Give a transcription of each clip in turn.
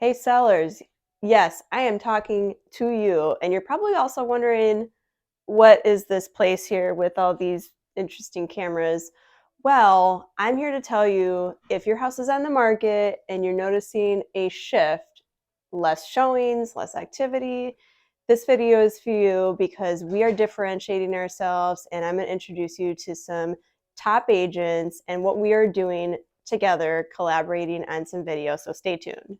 Hey sellers, yes, I am talking to you. And you're probably also wondering, what is this place here with all these interesting cameras? Well, I'm here to tell you if your house is on the market and you're noticing a shift, less showings, less activity, this video is for you because we are differentiating ourselves and I'm going to introduce you to some top agents and what we are doing together, collaborating on some videos. So stay tuned.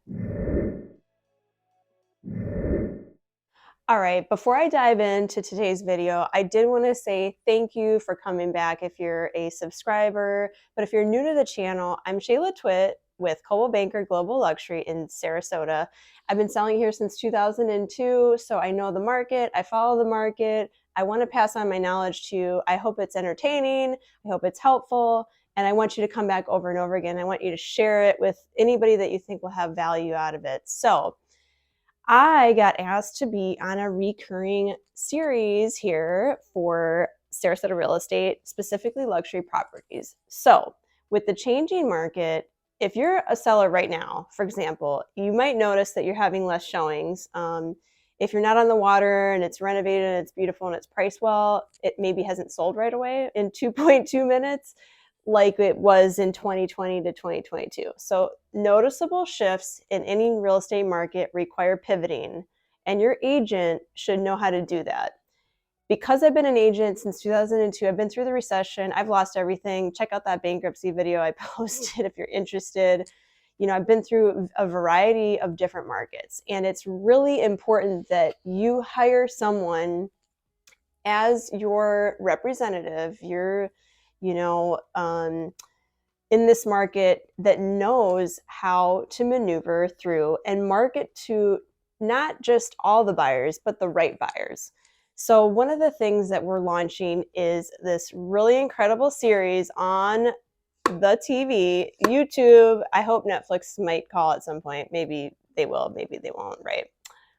All right, before I dive into today's video, I did want to say thank you for coming back if you're a subscriber. But if you're new to the channel, I'm Shayla Twit with Coldwell Banker Global Luxury in Sarasota. I've been selling here since 2002, so I know the market, I follow the market. I want to pass on my knowledge to you. I hope it's entertaining, I hope it's helpful, and I want you to come back over and over again. I want you to share it with anybody that you think will have value out of it. So I got asked to be on a recurring series here for Sarasota Real Estate, specifically luxury properties. So with the changing market, if you're a seller right now, for example, you might notice that you're having less showings. If you're not on the water and it's renovated and it's beautiful and it's priced well, it maybe hasn't sold right away in 2.2 minutes like it was in 2020 to 2022. So noticeable shifts in any real estate market require pivoting, and your agent should know how to do that. Because I've been an agent since 2002, I've been through the recession, I've lost everything. Check out that bankruptcy video I posted if you're interested. You know, I've been through a variety of different markets, and it's really important that you hire someone as your representative, in this market that knows how to maneuver through and market to not just all the buyers, but the right buyers. So one of the things that we're launching is this really incredible series on the TV, YouTube. I hope Netflix might call at some point. Maybe they will, maybe they won't, right?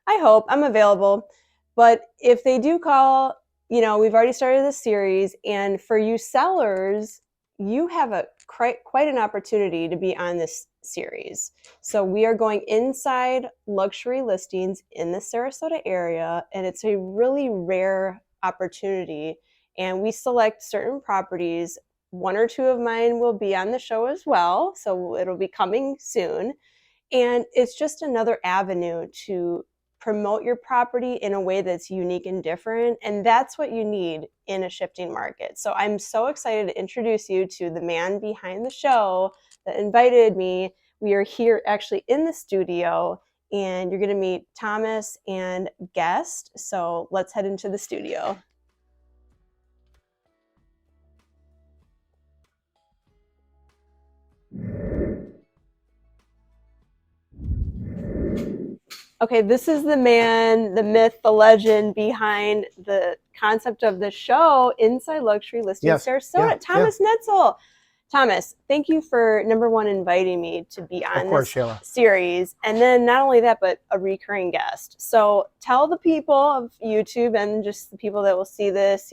I hope. I'm available. But if they do call, we've already started this series, and for you sellers, you have quite an opportunity to be on this series. So we are going inside luxury listings in the Sarasota area, and it's a really rare opportunity. And we select certain properties. One or two of mine will be on the show as well, so it'll be coming soon. And it's just another avenue to promote your property in a way that's unique and different. And that's what you need in a shifting market. So I'm so excited to introduce you to the man behind the show that invited me. We are here actually in the studio, and you're going to meet Thomas and guest. So let's head into the studio. Okay, this is the man, the myth, the legend behind the concept of the show, Inside Luxury Listing Sarasota, Thomas Netzel. Thomas, thank you for, number one, inviting me to be on this series. And then not only that, but a recurring guest. So tell the people of YouTube and just the people that will see this,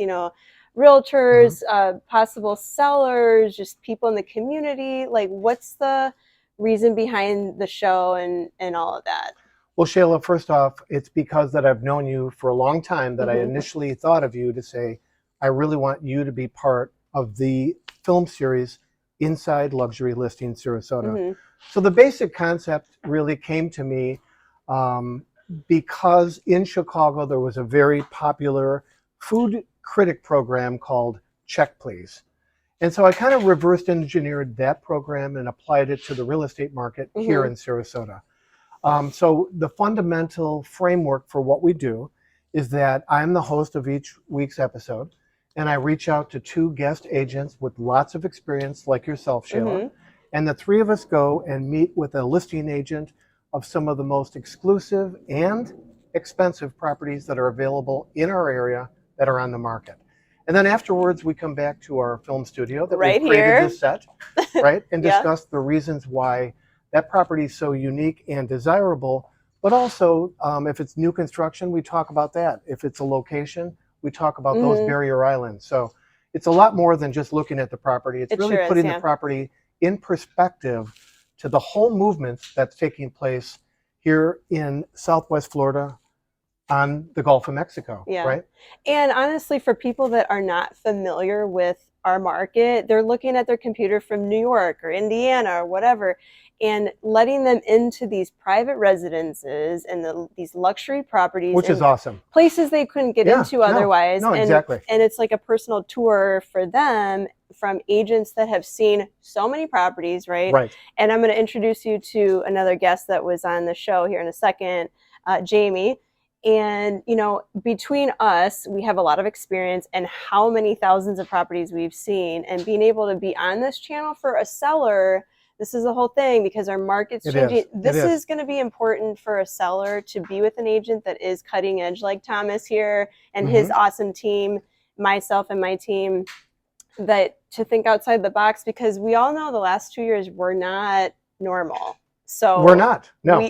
realtors, possible sellers, just people in the community, like what's the reason behind the show and all of that? Well, Shayla, first off, it's because that I've known you for a long time that I initially thought of you to say, I really want you to be part of the film series Inside Luxury Listing Sarasota. So the basic concept really came to me because in Chicago there was a very popular food critic program called Check Please. And so I kind of reverse engineered that program and applied it to the real estate market here in Sarasota. So the fundamental framework for what we do is that I'm the host of each week's episode, and I reach out to two guest agents with lots of experience like yourself, Shayla, and the three of us go and meet with a listing agent of some of the most exclusive and expensive properties that are available in our area that are on the market. And then afterwards, we come back to our film studio that we created this set, right, and discuss the reasons why that property is so unique and desirable, but also if it's new construction, we talk about that. If it's a location, we talk about those barrier islands. So it's a lot more than just looking at the property. It's really putting the property in perspective to the whole movement that's taking place here in Southwest Florida on the Gulf of Mexico, Yeah. right? And honestly, for people that are not familiar with our market, they're looking at their computer from New York or Indiana or whatever, and letting them into these private residences and these luxury properties, Which is awesome. Places they couldn't get into otherwise. No, exactly. And it's like a personal tour for them from agents that have seen so many properties, right? Right. And I'm going to introduce you to another guest that was on the show here in a second, Jamie. And, you know, between us, we have a lot of experience and how many thousands of properties we've seen, and being able to be on this channel for a seller. This is the whole thing, because our market's changing. This is going to be important for a seller to be with an agent that is cutting edge, like Thomas here and his awesome team, myself and my team, that to think outside the box, because we all know the last 2 years were not normal. So we're not. No.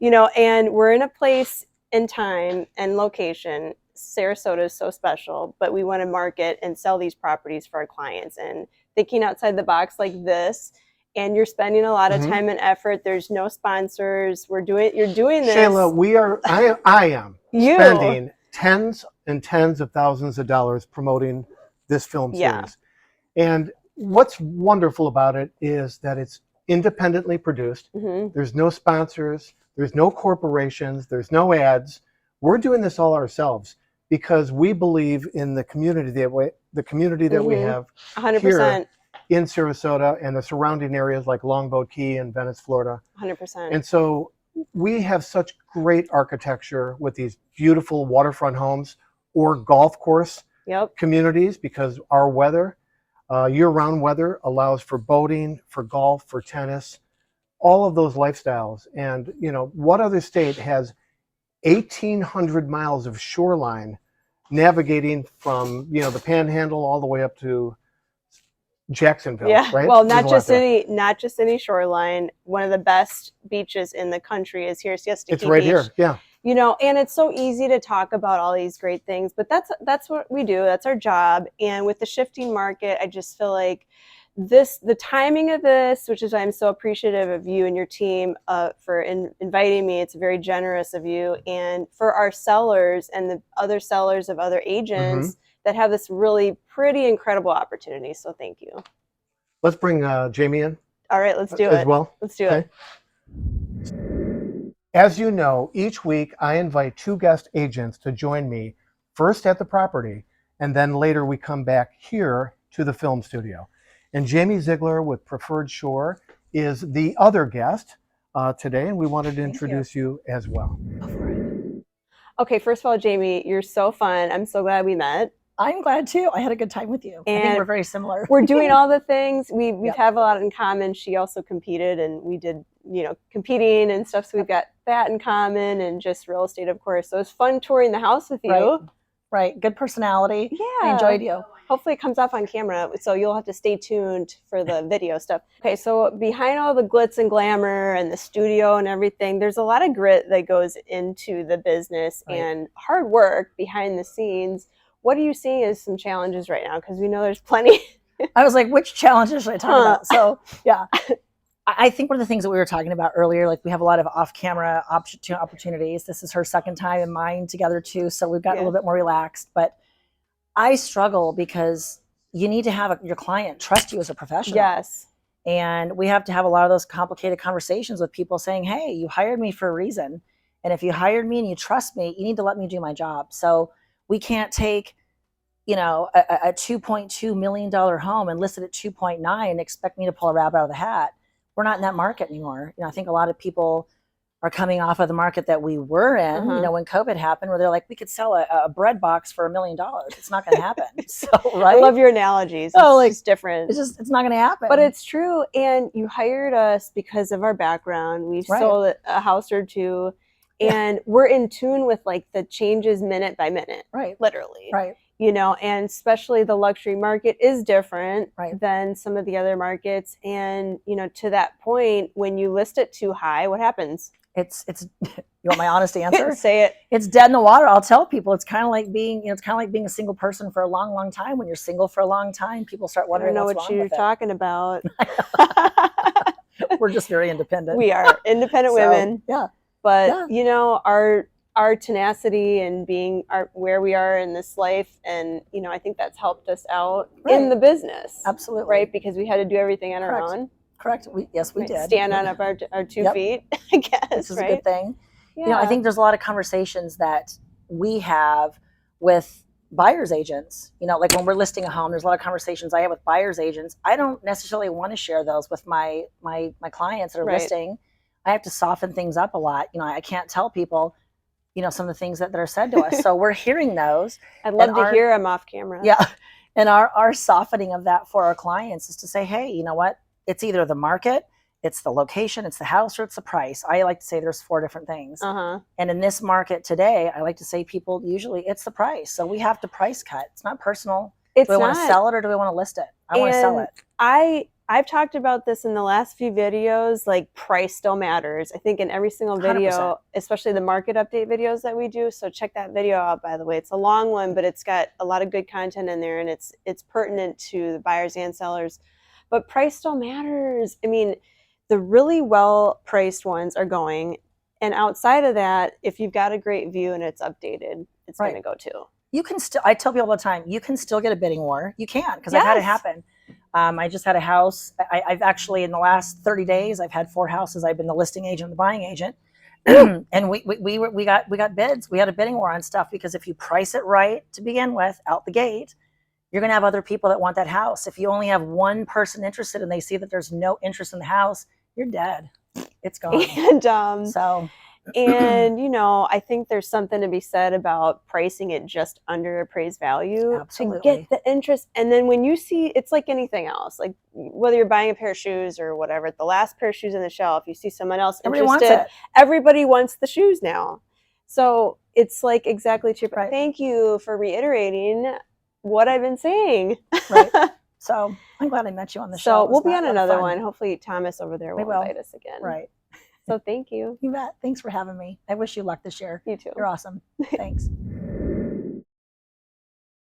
You know, and we're in a place in time and location. Sarasota is so special, but we want to market and sell these properties for our clients, and thinking outside the box like this. And you're spending a lot of time and effort. There's no sponsors. You're doing this. Shayla, I am spending tens and tens of thousands of dollars promoting this film series. And what's wonderful about it is that it's independently produced. There's no sponsors. There's no corporations. There's no ads. We're doing this all ourselves because we believe in the community that we have 100%. Here in Sarasota and the surrounding areas like Longboat Key and Venice, Florida. 100%. And so we have such great architecture with these beautiful waterfront homes or golf course communities, because our weather, year-round weather, allows for boating, for golf, for tennis, all of those lifestyles. And, you know, what other state has 1,800 miles of shoreline navigating from, you know, the Panhandle all the way up to Jacksonville, right? Well, not just any shoreline. One of the best beaches in the country is here, Siesta Key It's right Beach. here, You know, and it's so easy to talk about all these great things, but that's what we do. That's our job. And with the shifting market, I just feel like the timing of this, which is why I'm so appreciative of you and your team for inviting me. It's very generous of you, and for our sellers and the other sellers of other agents that have this really pretty incredible opportunity. So thank you. Let's bring Jamie in. All right, let's do it. As well. Let's do it. As you know, each week I invite 2 guest agents to join me, first at the property, and then later we come back here to the film studio. And Jamie Zeigler with Preferred Shore is the other guest today, and we wanted to introduce you as well. Okay, first of all, Jamie, you're so fun. I'm so glad we met. I'm glad too. I had a good time with you. And I think we're very similar. We're doing all the things. We have a lot in common. She also competed, and we did, you know, competing and stuff. So we've got that in common, and just real estate, of course. So it's fun touring the house with you. Right. Good personality. Yeah. I enjoyed you. Hopefully it comes off on camera, so you'll have to stay tuned for the video stuff. Okay, so behind all the glitz and glamour and the studio and everything, there's a lot of grit that goes into the business and hard work behind the scenes. What are you seeing as some challenges right now? Because we know there's plenty. I was like, which challenges should I talk about? So, yeah. I think one of the things that we were talking about earlier, like we have a lot of off-camera opportunities. This is her second time and mine together too, so we've got a little bit more relaxed. But I struggle because you need to have your client trust you as a professional. Yes. And we have to have a lot of those complicated conversations with people saying, hey, you hired me for a reason. And if you hired me and you trust me, you need to let me do my job. So we can't take, you know, a $2.2 million home and list it at 2.9 and expect me to pull a rabbit out of the hat. We're not in that market anymore. You know, I think a lot of people are coming off of the market that we were in, you know, when COVID happened, where they're like, we could sell a bread box for $1 million. It's not going to happen. So, right. I love your analogies. It's just different. It's not going to happen. But it's true. And you hired us because of our background. We've sold a house or two, and we're in tune with like the changes minute by minute. Literally. You know, and especially the luxury market is different than some of the other markets. And, you know, to that point, when you list it too high, what happens? It's you want my honest answer? Say it. It's dead in the water. I'll tell people it's kind of like being, you know, it's kind of like being a single person for a long, long time. When you're single for a long time, people start wondering I don't know what you're talking about. We're just very independent. We are independent women. Yeah. But Yeah. you know, our tenacity and being where we are in this life, and you know, I think that's helped us out in Right. the business. Absolutely. Right, because we had to do everything on Correct. our own. Correct. Yes, we Right? did. Stand on up our 2 Yep. feet, I guess. Which is right? a good thing. Yeah. You know, I think there's a lot of conversations that we have with buyer's agents. You know, like when we're listing a home, there's a lot of conversations I have with buyer's agents. I don't necessarily want to share those with my clients that are Right. listing. I have to soften things up a lot. You know, I can't tell people, you know, some of the things that are said to us. So we're hearing those. I'd love to hear them off camera. Yeah. And our softening of that for our clients is to say, hey, you know what? It's either the market, it's the location, it's the house, or it's the price. I like to say there's 4 different things. Uh-huh. And in this market today, I like to say people usually it's the price. So we have to price cut. It's not personal. It's do I want to sell it or do I want to list it? I want to sell it. I've talked about this in the last few videos, like price still matters. I think in every single video, 100%. especially the market update videos that we do. So check that video out, by the way. It's a long one, but it's got a lot of good content in there, and it's pertinent to the buyers and sellers. But price still matters. I mean, the really well-priced ones are going, and outside of that, if you've got a great view and it's updated, it's Right. going to go too. You can still, I tell people all the time, you can still get a bidding war. You can, because I've had it happen. I just had a house. I've actually, in the last 30 days, I've had 4 houses. I've been the listing agent, the buying agent. And we got bids. We had a bidding war on stuff, because if you price it right to begin with, out the gate, you're going to have other people that want that house. If you only have one person interested and they see that there's no interest in the house, you're dead. It's gone. And you know, I think there's something to be said about pricing it just under appraised value. Absolutely. To get the interest. And then when you see, it's like anything else, like whether you're buying a pair of shoes or whatever, the last pair of shoes on the shelf, you see someone else interested, everybody wants the shoes now. So it's like exactly true. Right. Thank you for reiterating what I've been saying. Right. So I'm glad I met you on the show. So we'll be on another one. Hopefully Thomas over there will invite us again. Right. So thank you. You bet. Thanks for having me. I wish you luck this year. You too. You're awesome. Thanks.